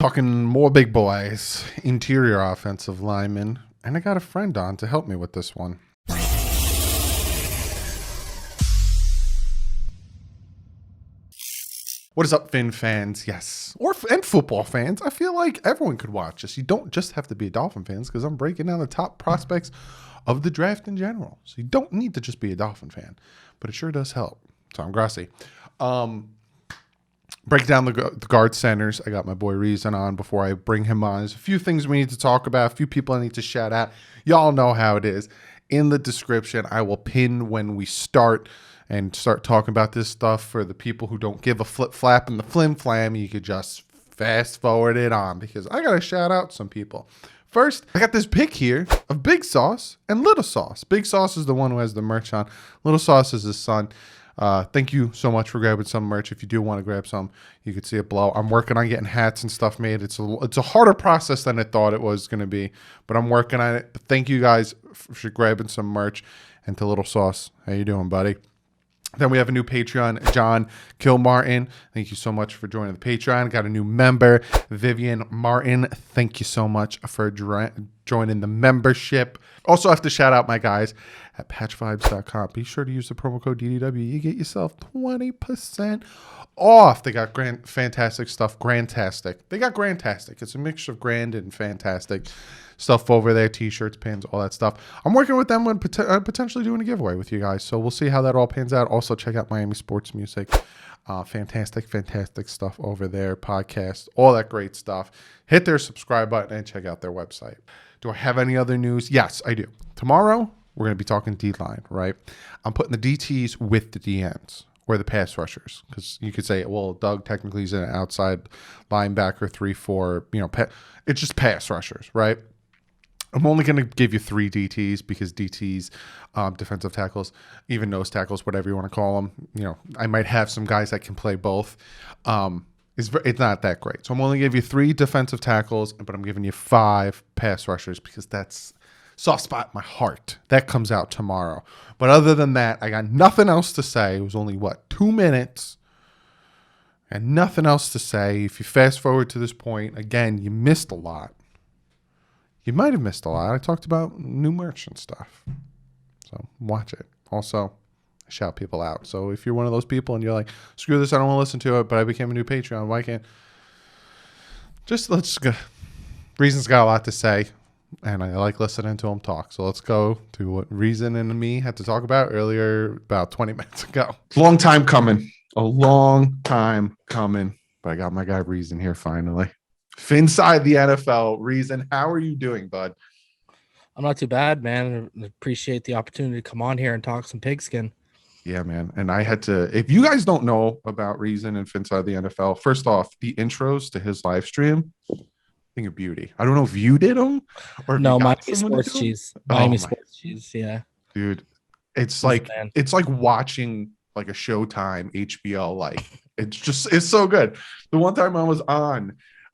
Talking more big boys, interior offensive linemen, and I got a friend on to help me with this one. What is up, Finn fans? Yes, and football fans. I feel like everyone could watch this. You don't just have to be a Dolphin fans because I'm breaking down the top prospects of the draft in general. So you don't need to just be a Dolphin fan, but it sure does help. Tom Grassi. Break down the guard centers. I got my boy Reason on before I bring him on. There's a few things we need to talk about, a few people I need to shout out. Y'all know how it is. In the description, I will pin when we start and start talking about this stuff. For the people who don't give a flip flap and the flim flam, you could just fast forward it on because I got to shout out some people. First, I got this pic here of Big Sauce and Little Sauce. Big Sauce is the one who has the merch on. Little Sauce is his son. Thank you so much for grabbing some merch. If you do want to grab some, you could see it below. I'm working on getting hats and stuff made. It's a harder process than I thought it was going to be, but I'm working on it. But thank you guys for grabbing some merch. And to Little Sauce, how you doing, buddy? Then we have a new Patreon, John Kilmartin. Thank you so much for joining the Patreon. Got a new member, Vivian Martin. Thank you so much for joining the membership. Also have to shout out my guys at patchvibes.com. Be sure to use the promo code DDW. You get yourself 20% off. They got fantastic stuff. Grandtastic. They got Grandtastic. It's a mixture of grand and fantastic stuff over there. T-shirts, pins, all that stuff. I'm working with them on potentially doing a giveaway with you guys. So we'll see how that all pans out. Also, check out Miami Sports Music. Fantastic stuff over there. Podcast, all that great stuff. Hit their subscribe button and check out their website. Do I have any other news? Yes, I do. Tomorrow, we're going to be talking D-line, right? I'm putting the DTs with the DNs or the pass rushers, because you could say, well, Doug technically is an outside linebacker, 3-4, it's just pass rushers, right? I'm only going to give you 3 DTs because DTs, defensive tackles, even nose tackles, whatever you want to call them, I might have some guys that can play both. It's not that great. So I'm only going to give you 3 defensive tackles, but I'm giving you 5 pass rushers because that's soft spot in my heart. That comes out tomorrow. But other than that, I got nothing else to say. It was only, 2 minutes? And nothing else to say. If you fast forward to this point, again, you missed a lot. You might have missed a lot. I talked about new merch and stuff. So watch it. Also, I shout people out. So if you're one of those people and you're like, screw this, I don't want to listen to it, but I became a new Patreon, why can't? Let's go. Reason's got a lot to say, and I like listening to him talk. So let's go to what Reason and me had to talk about earlier, about 20 minutes ago. Long time coming. A long time coming. But I got my guy Reason here finally. Inside the NFL. Reason, how are you doing, bud? I'm not too bad, man. I appreciate the opportunity to come on here and talk some pigskin. Yeah, man. And I had to, if you guys don't know about Reason and Inside the NFL, first off, the intros to his live stream, thing of beauty. I don't know if you did them or no, Miami Sports Cheese. Miami Sports Cheese, yeah. Dude, it's like watching like a Showtime HBO, like it's so good. The one time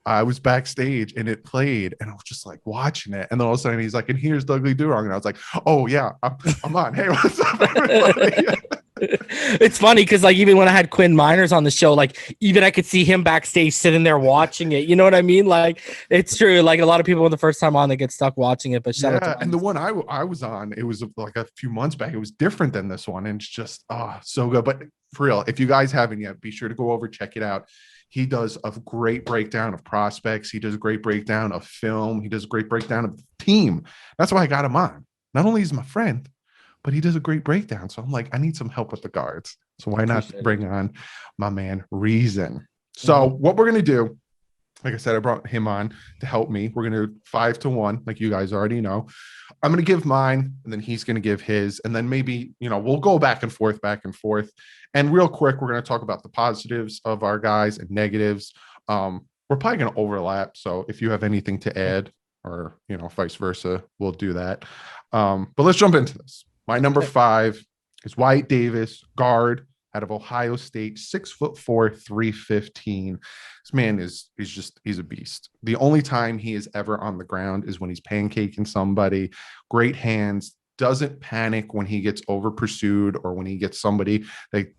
I was backstage and it played and I was just like watching it. And then all of a sudden he's like, and here's DouglieDoWrong. And I was like, oh yeah, I'm on. Hey, what's up, everybody? It's funny because like even when I had Quinn Miners on the show, like even I could see him backstage sitting there watching it. You know what I mean? Like it's true. Like a lot of people when the first time on, they get stuck watching it. But shout out to and the one I was on, it was like a few months back. It was different than this one. And it's just so good. But for real, if you guys haven't yet, be sure to go over, check it out. He does a great breakdown of prospects. He does a great breakdown of film. He does a great breakdown of the team. That's why I got him on. Not only is he my friend, but he does a great breakdown. So I'm like, I need some help with the guards. So why not bring on my man Reason? So what we're going to do, like I said, I brought him on to help me. We're going to 5-1, like you guys already know. I'm going to give mine, and then he's going to give his, and then maybe, we'll go back and forth. And real quick, we're going to talk about the positives of our guys and negatives. We're probably going to overlap. So if you have anything to add or, vice versa, we'll do that. But let's jump into this. My number 5 is Wyatt Davis, guard out of Ohio State, 6'4", 315. This man he's a beast. The only time he is ever on the ground is when he's pancaking somebody. Great hands, doesn't panic when he gets over pursued or when he gets somebody that,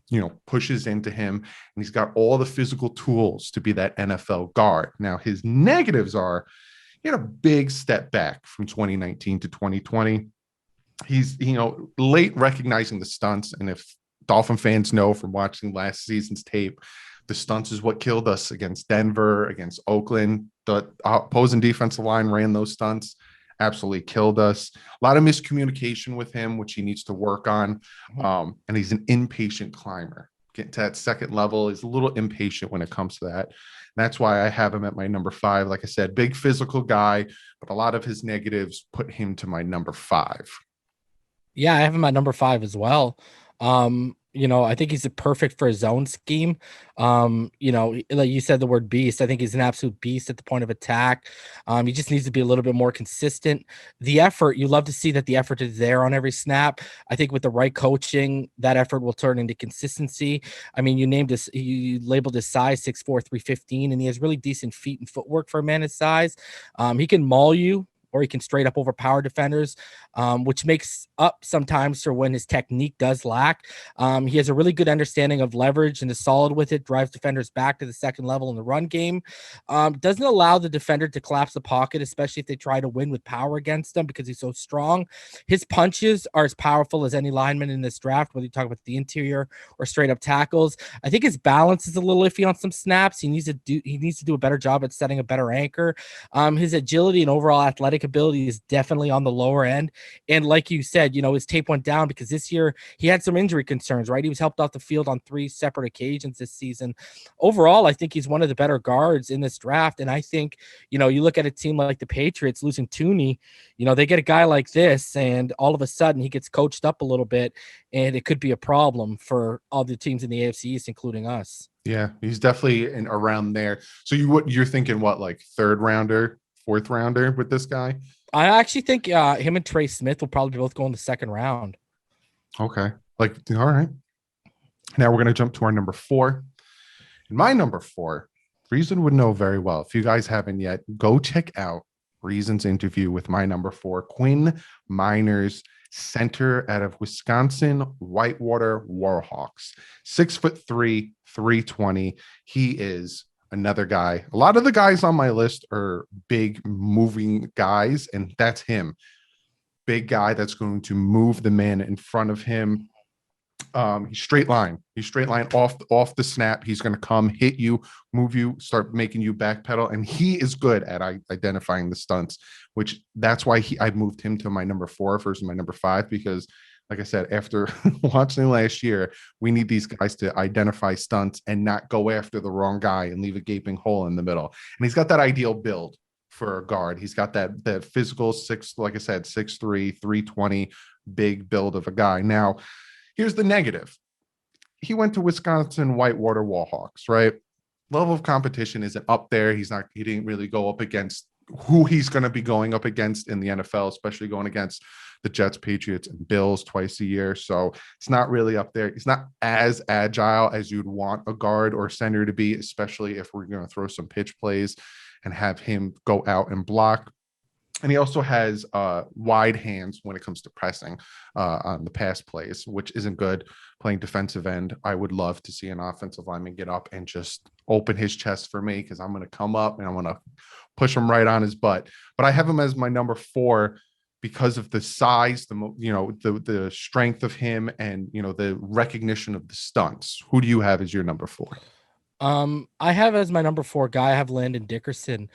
pushes into him. And he's got all the physical tools to be that NFL guard. Now, his negatives are he had a big step back from 2019 to 2020. He's, late recognizing the stunts. And if Dolphin fans know from watching last season's tape, the stunts is what killed us against Denver, against Oakland. The opposing defensive line ran those stunts, absolutely killed us. A lot of miscommunication with him, which he needs to work on. And he's an impatient climber. Getting to that second level, he's a little impatient when it comes to that. And that's why I have him at my number 5. Like I said, big physical guy, but a lot of his negatives put him to my number 5. Yeah, I have him at number 5 as well. I think he's perfect for his zone scheme. Like you said, the word beast. I think he's an absolute beast at the point of attack. He just needs to be a little bit more consistent. The effort, you love to see that the effort is there on every snap. I think with the right coaching, that effort will turn into consistency. I mean, you labeled his size 6'4", 315, and he has really decent feet and footwork for a man his size. He can maul you, or he can straight up overpower defenders, which makes up sometimes for when his technique does lack. He has a really good understanding of leverage and is solid with it, drives defenders back to the second level in the run game. Doesn't allow the defender to collapse the pocket, especially if they try to win with power against him because he's so strong. His punches are as powerful as any lineman in this draft, whether you talk about the interior or straight up tackles. I think his balance is a little iffy on some snaps. He needs to do a better job at setting a better anchor. His agility and overall athletic ability is definitely on the lower end. And like you said, his tape went down because this year he had some injury concerns, right? He was helped off the field on 3 separate occasions this season. Overall, I think he's one of the better guards in this draft. And I think, you look at a team like the Patriots losing Tooney, they get a guy like this, and all of a sudden he gets coached up a little bit, and it could be a problem for all the teams in the AFC East, including us. Yeah, he's definitely around there. So you're thinking what, like 3rd rounder, 4th rounder with this guy? I actually think him and Trey Smith will probably both go in the 2nd round. Okay. All right. Now we're going to jump to our number 4. And my number 4, Reason would know very well. If you guys haven't yet, go check out Reason's interview with my number 4, Quinn Miners, center out of Wisconsin Whitewater Warhawks. 6'3", 320. He is another guy. A lot of the guys on my list are big moving guys, and that's him. Big guy that's going to move the man in front of him. He's straight line. He's straight line off the snap. He's going to come, hit you, move you, start making you backpedal, and he is good at identifying the stunts. Which that's why I moved him to my number 4 versus my number 5, because, like I said, after watching last year, we need these guys to identify stunts and not go after the wrong guy and leave a gaping hole in the middle. And he's got that ideal build for a guard. He's got that physical 6'3", 320, big build of a guy. Now, here's the negative. He went to Wisconsin Whitewater Warhawks, right? Level of competition isn't up there. He didn't really go up against who he's going to be going up against in the NFL, especially going against the Jets, Patriots, and Bills twice a year. So it's not really up there. He's not as agile as you'd want a guard or center to be, especially if we're going to throw some pitch plays and have him go out and block. And he also has wide hands when it comes to pressing on the pass plays, which isn't good. Playing defensive end, I would love to see an offensive lineman get up and just open his chest for me, because I'm going to come up and I'm going to push him right on his butt. But I have him as my number 4 because of the size, the strength of him, and the recognition of the stunts. Who do you have as your number 4? I have as my number 4 guy, I have Landon Dickerson.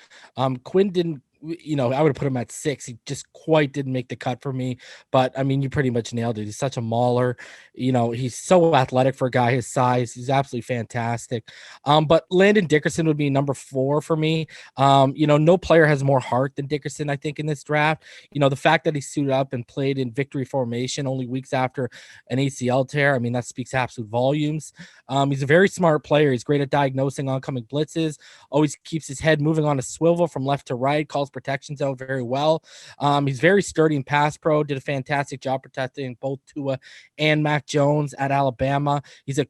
Quinn didn't, I would have put him at 6. He just quite didn't make the cut for me. But I mean, you pretty much nailed it. He's such a mauler. He's so athletic for a guy his size. He's absolutely fantastic. But Landon Dickerson would be number 4 for me. No player has more heart than Dickerson, I think, in this draft. The fact that he suited up and played in victory formation only weeks after an ACL tear, I mean, that speaks absolute volumes. He's a very smart player. He's great at diagnosing oncoming blitzes, always keeps his head moving on a swivel from left to right, calls protections out very well. He's very sturdy in pass pro, did a fantastic job protecting both Tua and Mac Jones at Alabama. He's a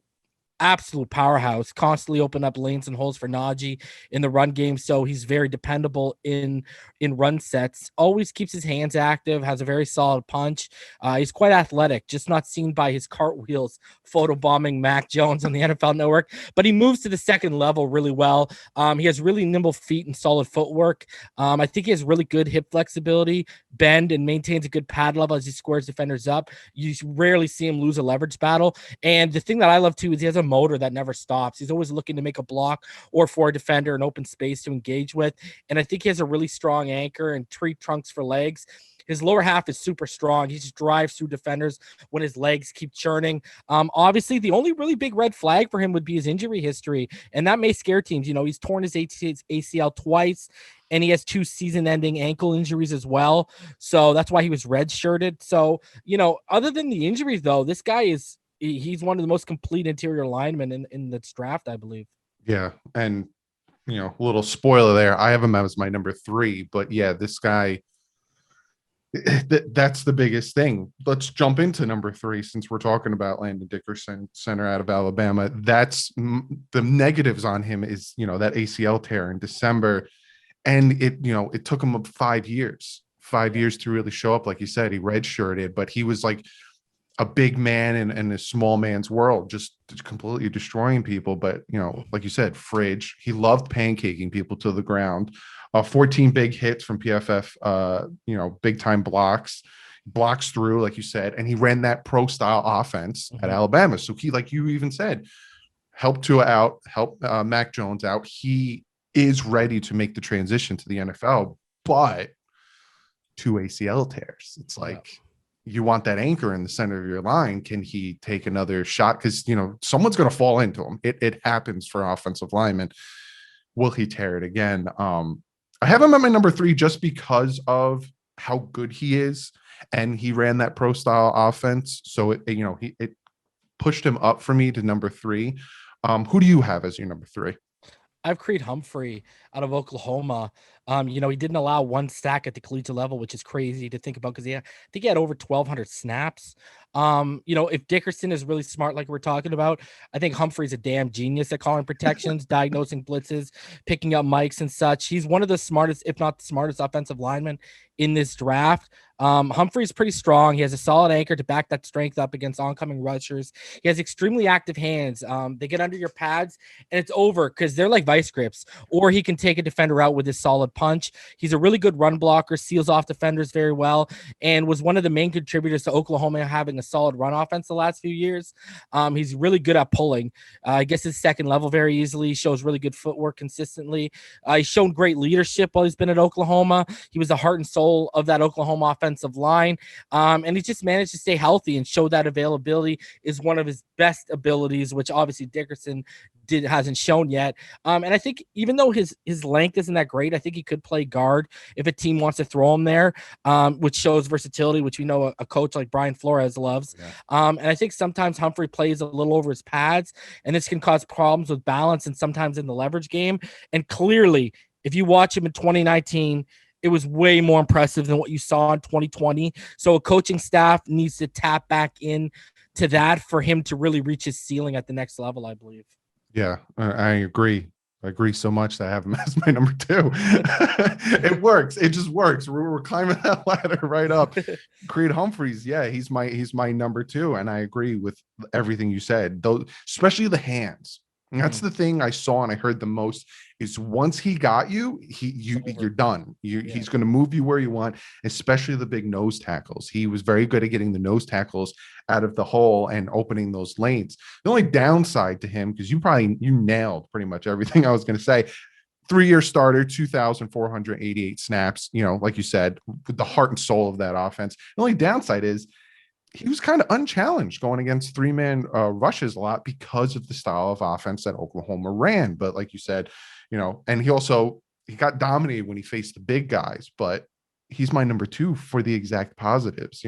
absolute powerhouse, constantly open up lanes and holes for Najee in the run game. So he's very dependable in run sets. Always keeps his hands active, has a very solid punch. He's quite athletic, just not seen by his cartwheels photobombing Mac Jones on the NFL Network. But he moves to the second level really well. He has really nimble feet and solid footwork. I think he has really good hip flexibility, bend, and maintains a good pad level as he squares defenders up. You rarely see him lose a leverage battle. And the thing that I love too is he has a motor that never stops. He's always looking to make a block or for a defender an open space to engage with. And I think he has a really strong anchor and tree trunks for legs. His lower half is super strong. He just drives through defenders when his legs keep churning. Obviously, the only really big red flag for him would be his injury history, and that may scare teams. You know, he's torn his ACL twice, and he has 2 season-ending ankle injuries as well. So that's why he was red-shirted. So, you know, other than the injuries, though, this guy he's one of the most complete interior linemen in this draft, I believe. Yeah. And, you know, a little spoiler there. I have him as my number 3, but yeah, this guy, that's the biggest thing. Let's jump into number 3 since we're talking about Landon Dickerson, center out of Alabama. That's the negatives on him is, you know, that ACL tear in December. And it took him 5 years, 5 years to really show up. Like you said, he redshirted, but he was like a big man in a small man's world, just completely destroying people. But, you know, like you said, fridge, he loved pancaking people to the ground. 14 big hits from PFF, big time blocks through, like you said, and he ran that pro style offense at Alabama. So he, like you even said, helped Mac Jones out. He is ready to make the transition to the NFL, but 2 ACL tears. It's like, you want that anchor in the center of your line. Can he take another shot? Because, you know, someone's going to fall into him. It happens for offensive linemen. Will he tear it again? I have him at my number 3 just because of how good he is. And he ran that pro style offense. So it pushed him up for me to number 3. Who do you have as your number 3? I've Creed Humphrey out of Oklahoma. He didn't allow 1 sack at the collegiate level, which is crazy to think about because I think he had over 1,200 snaps. If Dickerson is really smart, like we're talking about, I think Humphrey's a damn genius at calling protections, diagnosing blitzes, picking up mics and such. He's one of the smartest, if not the smartest, offensive linemen in this draft. Humphrey's pretty strong. He has a solid anchor to back that strength up against oncoming rushers. He has extremely active hands. They get under your pads and it's over because they're like vice grips, or he can take a defender out with his solid punch. He's a really good run blocker, seals off defenders very well, and was one of the main contributors to Oklahoma having a solid run offense the last few years. He's really good at pulling. I guess his second level very easily, shows really good footwork consistently. He's shown great leadership while he's been at Oklahoma. He was the heart and soul of that Oklahoma offensive line. And he just managed to stay healthy and show that availability is one of his best abilities, which obviously Dickerson hasn't shown yet. And I think even though his length isn't that great, I think he could play guard if a team wants to throw him there, which shows versatility, which we know a coach like Brian Flores loves. Yeah. And I think sometimes Humphrey plays a little over his pads, and this can cause problems with balance and sometimes in the leverage game. And clearly, if you watch him in 2019, it was way more impressive than what you saw in 2020. So a coaching staff needs to tap back in to that for him to really reach his ceiling at the next level, I believe. Yeah, I agree. I agree so much that I have him as my number 2. It works. It just works. We're climbing that ladder right up. Creed Humphreys, yeah, he's my number 2, and I agree with everything you said. Those, especially the hands. And that's the thing I saw and I heard the most is once he got you, you're done. He's going to move you where you want, especially the big nose tackles. He was very good at getting the nose tackles out of the hole and opening those lanes. The only downside to him, because you nailed pretty much everything I was going to say. 3-year starter, 2,488 snaps, like you said, the heart and soul of that offense. The only downside is he was kind of unchallenged going against 3-man rushes a lot because of the style of offense that Oklahoma ran. But like you said, and he got dominated when he faced the big guys, but he's my number 2 for the exact positives,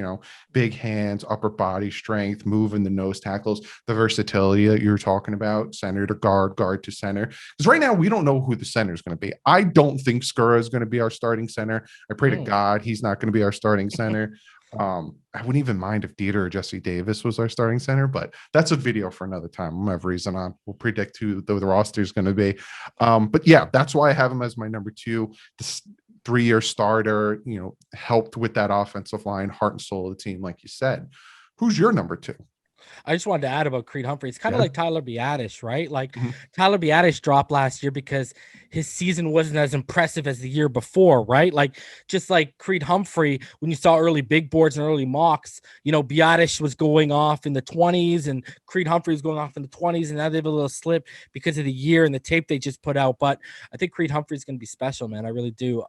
big hands, upper body strength, moving the nose tackles, the versatility that you're talking about, center to guard to center. Because right now we don't know who the center is going to be. I don't think Skura is going to be our starting center. I pray to God he's not going to be our starting center. I wouldn't even mind if Dieter or Jesse Davis was our starting center, but that's a video for another time. We'll have reason on. We'll predict who the roster is going to be. But yeah, that's why I have him as my number two. This 3-year starter, helped with that offensive line, heart and soul of the team, like you said. Who's your number two? I just wanted to add about Creed Humphrey. It's kind of like Tyler Biadasz, right? Like Mhm. Tyler Biadasz dropped last year because his season wasn't as impressive as the year before, right? Like just like Creed Humphrey, when you saw early big boards and early mocks, Biadasz was going off in the 20s and Creed Humphrey was going off in the 20s, and now they have a little slip because of the year and the tape they just put out. But I think Creed Humphrey is going to be special, man. I really do.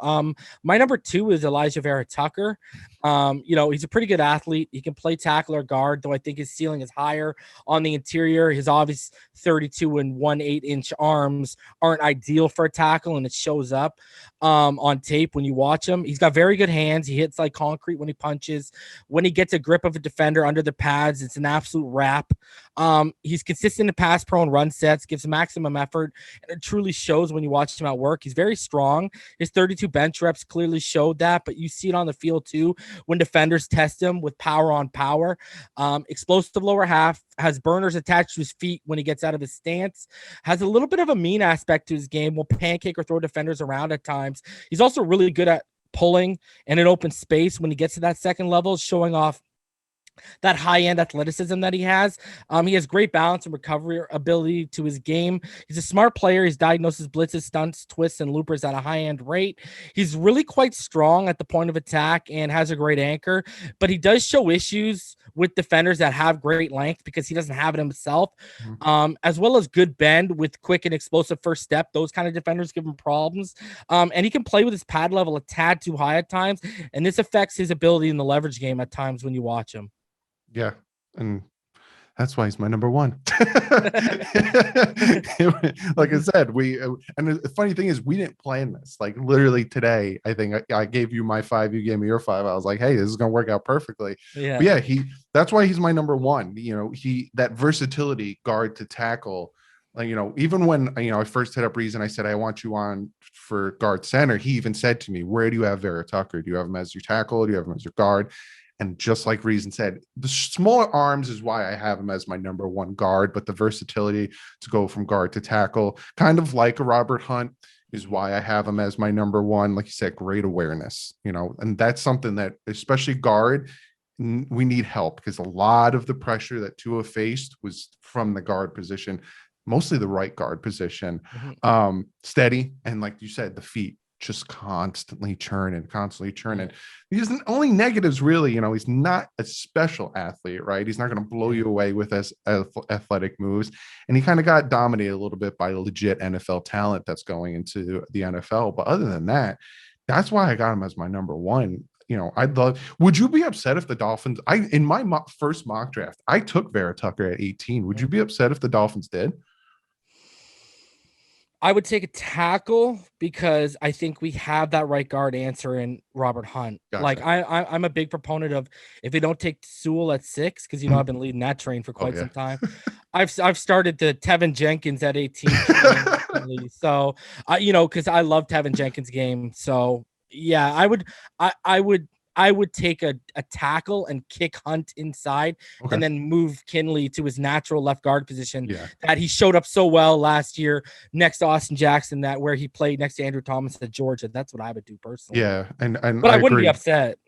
My number two is Elijah Vera Tucker. He's a pretty good athlete. He can play tackle or guard, though I think his ceiling is higher on the interior. His obvious 32 and 1/8-inch arms aren't ideal for a tackle, and it shows up on tape when you watch him. He's got very good hands. He hits like concrete when he punches. When he gets a grip of a defender under the pads, it's an absolute wrap. He's consistent in pass pro and run sets, gives maximum effort, and it truly shows when you watch him at work. He's very strong. His 32 bench reps clearly showed that, but you see it on the field too when defenders test him with power on power. Explosive lower half, has burners attached to his feet when he gets out of his stance, has a little bit of a mean aspect to his game, will pancake or throw defenders around at times. He's also really good at pulling and in open space when he gets to that second level, showing off that high-end athleticism that he has. He has great balance and recovery ability to his game. He's a smart player. He's diagnoses blitzes, stunts, twists, and loopers at a high-end rate. He's really quite strong at the point of attack and has a great anchor, but he does show issues with defenders that have great length because he doesn't have it himself, as well as good bend with quick and explosive first step. Those kind of defenders give him problems. And he can play with his pad level a tad too high at times, and this affects his ability in the leverage game at times when you watch him. Yeah. And that's why he's my number one. Like I said, and the funny thing is, we didn't plan this. Like literally today, I think I gave you my 5, you gave me your 5. I was like, hey, this is gonna work out perfectly. Yeah. But yeah, that's why he's my number one. That versatility, guard to tackle. Like, even when I first hit up Reason, I said I want you on for guard center. He even said to me, where do you have Vera Tucker? Do you have him as your tackle? Do you have him as your guard? And just like Reason said, the smaller arms is why I have him as my number one guard, but the versatility to go from guard to tackle, kind of like a Robert Hunt, is why I have him as my number one. Like you said, great awareness, and that's something that, especially guard, we need help, because a lot of the pressure that Tua faced was from the guard position, mostly the right guard position. Steady, and like you said, the feet just constantly churning. He's only negatives, really. He's not a special athlete, right? He's not going to blow you away with his athletic moves, and he kind of got dominated a little bit by legit NFL talent that's going into the NFL. But other than that, that's why I got him as my number one. Would you be upset if the Dolphins, in my first mock draft, I took Vera Tucker at 18. Would you be upset if the Dolphins did? I would take a tackle because I think we have that right guard answer in Robert Hunt. Gotcha. Like I'm a big proponent of, if they don't take Sewell at 6, because I've been leading that train for quite some time. I've started the Tevin Jenkins at 18. So because I love Tevin Jenkins' game. So yeah, I would take a tackle and kick Hunt inside, and then move Kinley to his natural left guard position that he showed up so well last year next to Austin Jackson, that where he played next to Andrew Thomas at Georgia. That's what I would do personally. Yeah. But I wouldn't be upset.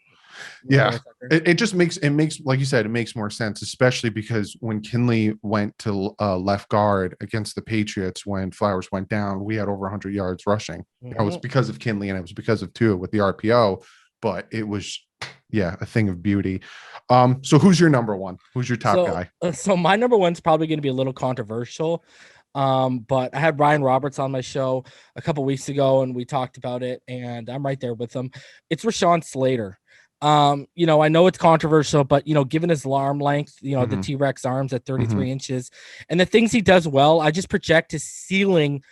Yeah. It just makes, like you said, it makes more sense, especially because when Kinley went to left guard against the Patriots, when Flowers went down, we had over 100 yards rushing. It was because of Kinley, and it was because of Tua with the RPO. But it was, a thing of beauty. So who's your number one? Who's your top guy? So my number one's probably going to be a little controversial. But I had Ryan Roberts on my show a couple weeks ago, and we talked about it, and I'm right there with him. It's Rashawn Slater. I know it's controversial, but given his arm length, the T-Rex arms at 33 inches, and the things he does well, I just project his ceiling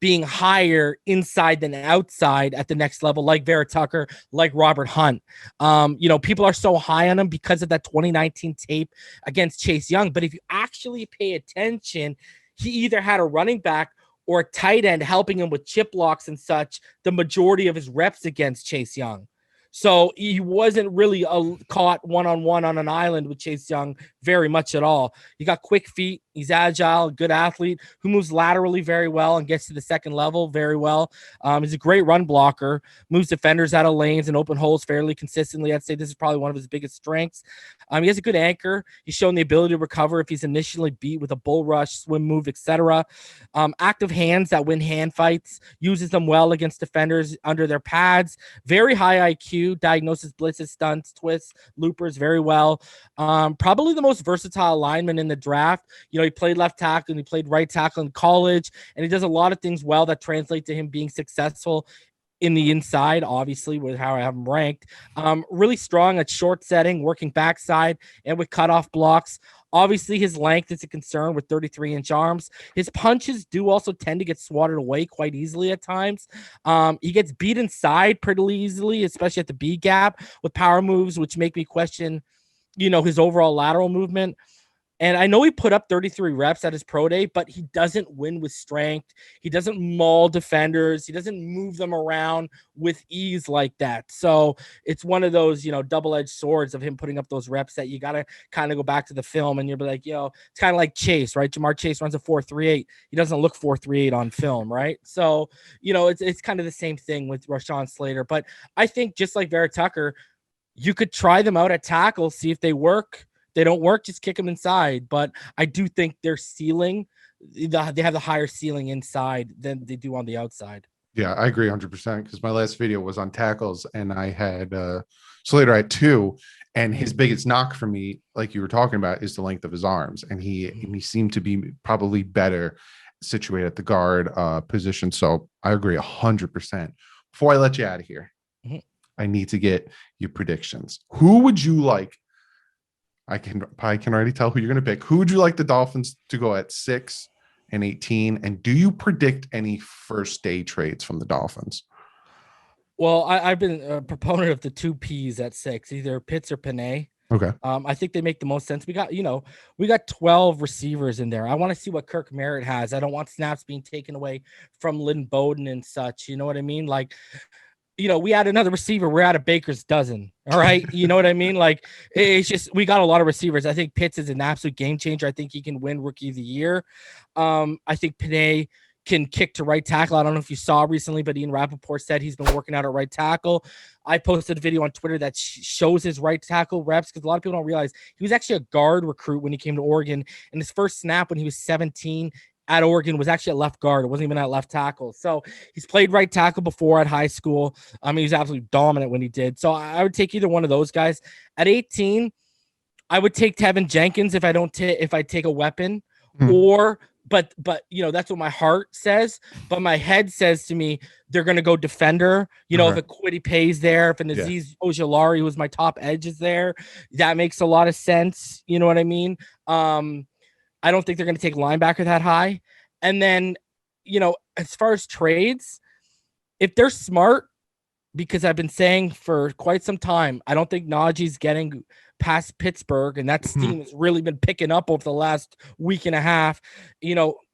being higher inside than outside at the next level, like Vera Tucker, like Robert Hunt. People are so high on him because of that 2019 tape against Chase Young. But if you actually pay attention, he either had a running back or a tight end helping him with chip blocks and such the majority of his reps against Chase Young. So he wasn't really caught one-on-one on an island with Chase Young very much at all. He got quick feet. He's agile, good athlete who moves laterally very well and gets to the second level very well. He's a great run blocker, moves defenders out of lanes and open holes fairly consistently. I'd say this is probably one of his biggest strengths. He has a good anchor. He's shown the ability to recover if he's initially beat with a bull rush, swim move, etc. Active hands that win hand fights, uses them well against defenders under their pads. Very high IQ, diagnoses blitzes, stunts, twists, loopers very well. Probably the most versatile lineman in the draft. He played left tackle and he played right tackle in college, and he does a lot of things well that translate to him being successful in the inside, obviously, with how I have him ranked. Really strong at short setting, working backside, and with cutoff blocks. Obviously, his length is a concern with 33-inch arms. His punches do also tend to get swatted away quite easily at times. He gets beat inside pretty easily, especially at the B gap with power moves, which make me question, his overall lateral movement. And I know he put up 33 reps at his pro day, but he doesn't win with strength. He doesn't maul defenders. He doesn't move them around with ease like that. So it's one of those, double-edged swords of him putting up those reps that you got to kind of go back to the film and you'll be like, it's kind of like Chase, right? Jamar Chase runs a 4.38. He doesn't look 4.38 on film, right? So, it's kind of the same thing with Rashawn Slater. But I think just like Verata Tucker, you could try them out at tackle, see if they work. They don't work, just kick them inside. But I do think their ceiling, they have the higher ceiling inside than they do on the outside. Yeah, I agree 100% because my last video was on tackles and I had Slater at 2, and his biggest knock for me, like you were talking about, is the length of his arms, and he seemed to be probably better situated at the guard position. So I agree 100%. Before I let you out of here, I need to get your predictions. Who would you like? I can already tell who you're going to pick. Who would you like the Dolphins to go at 6 and 18? And do you predict any first day trades from the Dolphins? Well, I've been a proponent of the 2 Ps at 6, either Pitts or Panay. Okay. I think they make the most sense. We got 12 receivers in there. I want to see what Kirk Merritt has. I don't want snaps being taken away from Lynn Bowden and such. You know what I mean? Like, we had another receiver. We're at a baker's dozen. All right. You know what I mean? Like, it's just, we got a lot of receivers. I think Pitts is an absolute game changer. I think he can win Rookie of the Year. I think Panay can kick to right tackle. I don't know if you saw recently, but Ian Rappaport said he's been working out at right tackle. I posted a video on Twitter that shows his right tackle reps because a lot of people don't realize he was actually a guard recruit when he came to Oregon. And his first snap when he was 17 at Oregon was actually at left guard. It wasn't even at left tackle. So he's played right tackle before at high school. He was absolutely dominant when he did. So I would take either one of those guys. At 18, I would take Tevin Jenkins if I take a weapon, or but that's what my heart says. But my head says to me they're going to go defender. If a Kwity Paye's there, if an Azeez Ojulari, who was my top edge, is there, that makes a lot of sense. You know what I mean? I don't think they're going to take linebacker that high. And then, as far as trades, if they're smart, because I've been saying for quite some time, I don't think Najee's getting past Pittsburgh, and that steam has really been picking up over the last week and a half.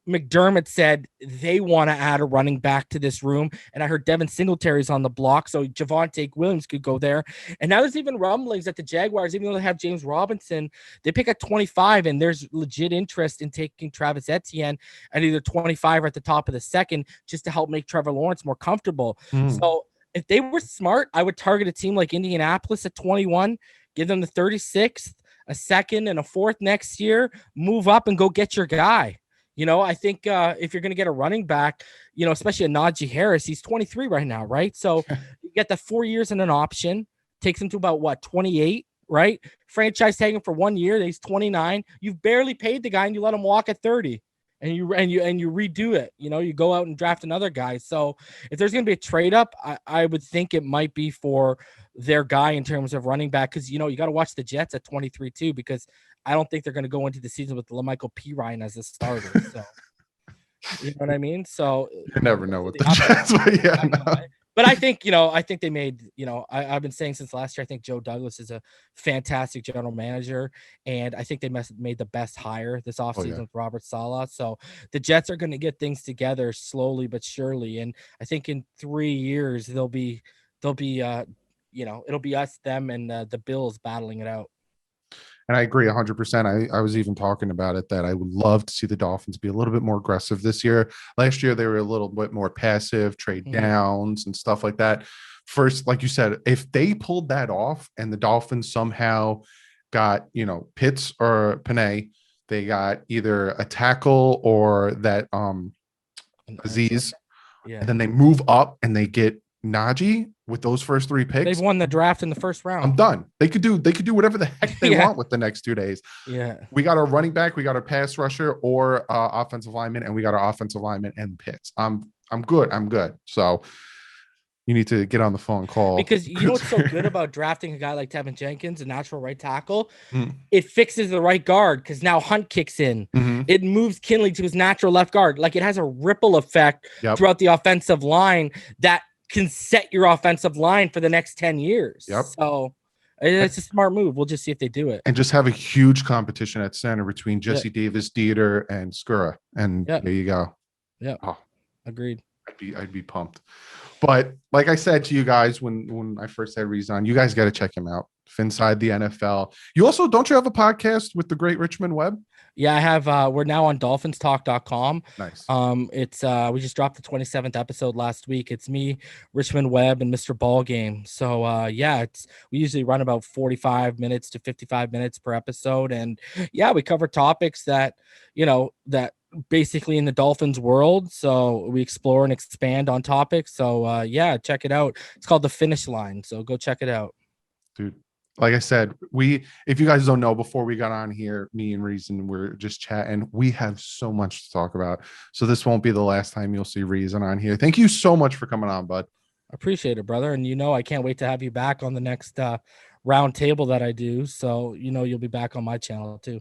McDermott said they want to add a running back to this room, and I heard Devin Singletary's on the block, so Javonte Williams could go there. And now there's even rumblings that the Jaguars, even though they have James Robinson, they pick at 25, and there's legit interest in taking Travis Etienne at either 25 or at the top of the second, just to help make Trevor Lawrence more comfortable. So if they were smart, I would target a team like Indianapolis at 21, give them the 36th, a second, and a fourth next year, move up and go get your guy. I think if you're going to get a running back, especially a Najee Harris, he's 23 right now, right? So you get the 4 years and an option, takes him to about 28, right? Franchise tag him for 1 year, he's 29. You've barely paid the guy and you let him walk at 30. And you redo it. You go out and draft another guy. So if there's going to be a trade up, I would think it might be for their guy in terms of running back, because you got to watch the Jets at 23 too, because I don't think they're going to go into the season with LaMichael Pirine as a starter. So you know what I mean? So you never know what the Jets. But I think, I think they made, I've been saying since last year, I think Joe Douglas is a fantastic general manager. And I think they made the best hire this offseason with Robert Saleh. So the Jets are going to get things together slowly but surely. And I think in 3 years, they'll be it'll be us, them, and the Bills battling it out. And I agree 100%. I was even talking about it that I would love to see the Dolphins be a little bit more aggressive this year. Last year, they were a little bit more passive, trade Mhm. downs and stuff like that. First, like you said, if they pulled that off and the Dolphins somehow got, Pitts or Panay, they got either a tackle or that An edge Aziz, rusher. Yeah. and then they move up and they get Najee with those first three They've picks, won the draft in the first I'm round. done. They could do whatever the heck they Yeah. want with the next 2 days. Yeah. We got our running back, we got our pass rusher or offensive lineman, and we got our offensive lineman and Pitts. I'm good. I'm good. So you need to get on the phone call. Because you know what's so good about drafting a guy like Tevin Jenkins, a natural right tackle? Mm-hmm. It fixes the right guard because now Hunt kicks in. It moves Kinley to his natural left guard. Like, it has a ripple effect Yep. throughout the offensive line that can set your offensive line for the next 10 years. Yep. So it's a smart move. We'll just see if they do it. And just have a huge competition at center between Jesse Davis, Dieter, and Skura. And there you go. Yeah. Oh, agreed. I'd be pumped. But like I said to you guys when I first had Reese on, you guys got to check him out. Inside the NFL. You also don't you have a podcast with the great Richmond Webb? Yeah, I have. We're now on dolphinstalk.com. Nice. It's we just dropped the 27th episode last week. It's me, Richmond Webb, and Mr. Ballgame. So yeah, we usually run about 45 minutes to 55 minutes per episode, and yeah, we cover topics that that basically in the Dolphins world. So we explore and expand on topics. So yeah, check it out. It's called The Finish Line. So go check it out, dude. Like I said, if you guys don't know, before we got on here, me and Reason we're just chatting. We have so much to talk about. So this won't be the last time you'll see Reason on here. Thank you so much for coming on, bud. Appreciate it, brother. And I can't wait to have you back on the next round table that I do. So you'll be back on my channel too.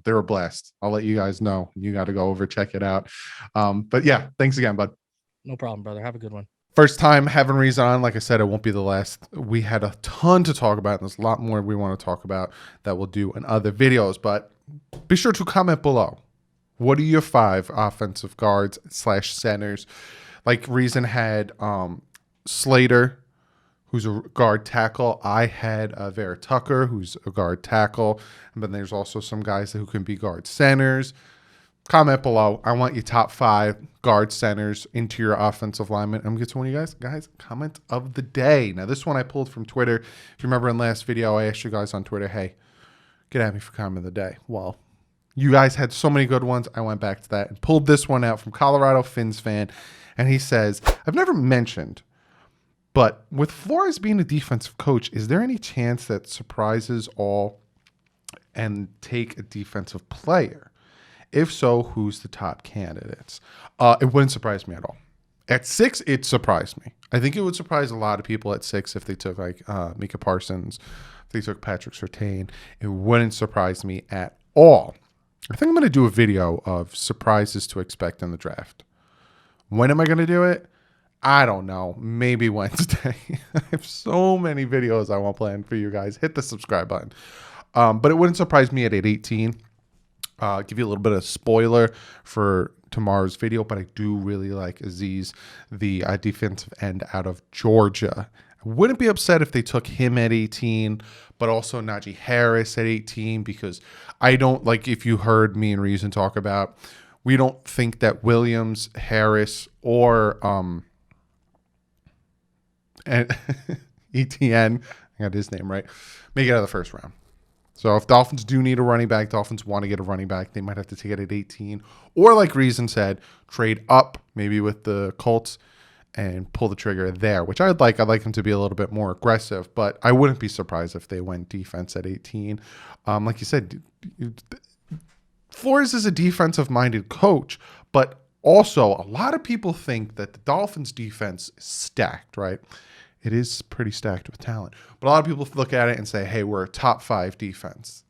They were blessed. I'll let you guys know. You got to go over, check it out. But yeah, thanks again, bud. No problem, brother. Have a good one. First time having Reason on. Like I said, it won't be the last. We had a ton to talk about, and there's a lot more we want to talk about that we'll do in other videos. But be sure to comment below. What are your 5 offensive guards / centers? Like Reason had Slater, who's a guard tackle. I had Vera Tucker, who's a guard tackle. And then there's also some guys who can be guard centers. Comment below. I want your top 5 guard centers, interior offensive linemen. I'm going to get to one of you guys. Comment of the day. Now, this one I pulled from Twitter. If you remember in last video, I asked you guys on Twitter, hey, get at me for comment of the day. Well, you guys had so many good ones. I went back to that and pulled this one out from Colorado Fins fan. And he says, I've never mentioned, but with Flores being a defensive coach, is there any chance that surprises all and take a defensive player? If so, who's the top candidates? It wouldn't surprise me at all. At 6, it surprised me. I think it would surprise a lot of people at 6 if they took like Micah Parsons, if they took Patrick Surtain. It wouldn't surprise me at all. I think I'm going to do a video of surprises to expect in the draft. When am I going to do it? I don't know. Maybe Wednesday. I have so many videos I want planned for you guys. Hit the subscribe button. But it wouldn't surprise me at 18. Give you a little bit of spoiler for tomorrow's video, but I do really like Aziz, the defensive end out of Georgia. I wouldn't be upset if they took him at 18, but also Najee Harris at 18, because I don't like, if you heard me and Reason talk about, we don't think that Williams, Harris, or and ETN, I got his name right, make it out of the first round. So if Dolphins do need a running back, Dolphins want to get a running back, they might have to take it at 18. Or like Reason said, trade up maybe with the Colts and pull the trigger there, which I'd like. I'd like them to be a little bit more aggressive, but I wouldn't be surprised if they went defense at 18. Like you said, Flores is a defensive-minded coach, but also a lot of people think that the Dolphins defense is stacked, right? It is pretty stacked with talent. But a lot of people look at it and say, hey, we're a top 5 defense.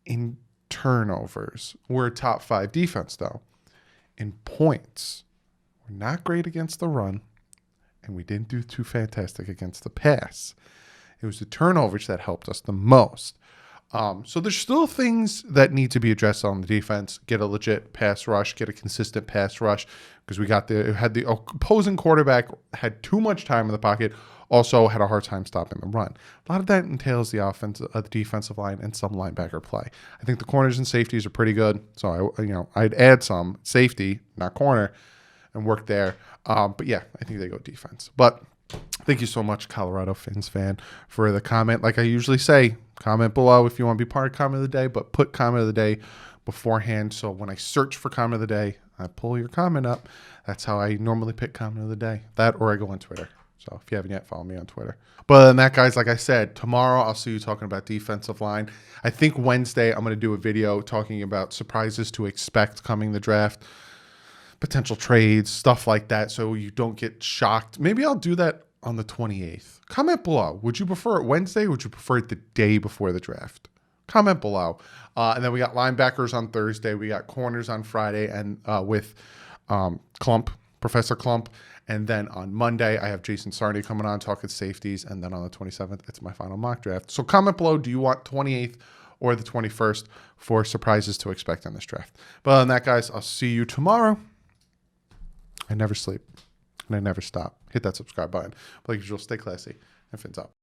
In turnovers, we're a top 5 defense, though. In points, we're not great against the run, and we didn't do too fantastic against the pass. It was the turnovers that helped us the most. So there's still things that need to be addressed on the defense. Get a legit pass rush, get a consistent pass rush, because we had the opposing quarterback had too much time in the pocket, also had a hard time stopping the run. A lot of that entails the the defensive line and some linebacker play. I think the corners and safeties are pretty good, so I'd add some safety, not corner, and work there. But yeah, I think they go defense. But thank you so much, Colorado Fins fan, for the comment. Like I usually say, comment below if you want to be part of comment of the day, but put comment of the day beforehand. So when I search for comment of the day, I pull your comment up. That's how I normally pick comment of the day. That or I go on Twitter. So if you haven't yet, follow me on Twitter. But other than that, guys, like I said, tomorrow I'll see you talking about defensive line. I think Wednesday I'm going to do a video talking about surprises to expect coming the draft, potential trades, stuff like that, so you don't get shocked. Maybe I'll do that on the 28th. Comment below. Would you prefer it Wednesday or would you prefer it the day before the draft? Comment below. And then we got linebackers on Thursday. We got corners on Friday and with Professor Clump. And then on Monday, I have Jason Sarney coming on talking safeties. And then on the 27th, it's my final mock draft. So comment below, do you want 28th or the 21st for surprises to expect in this draft? But other than that, guys, I'll see you tomorrow. I never sleep and I never stop. Hit that subscribe button. But like usual, stay classy and fins up.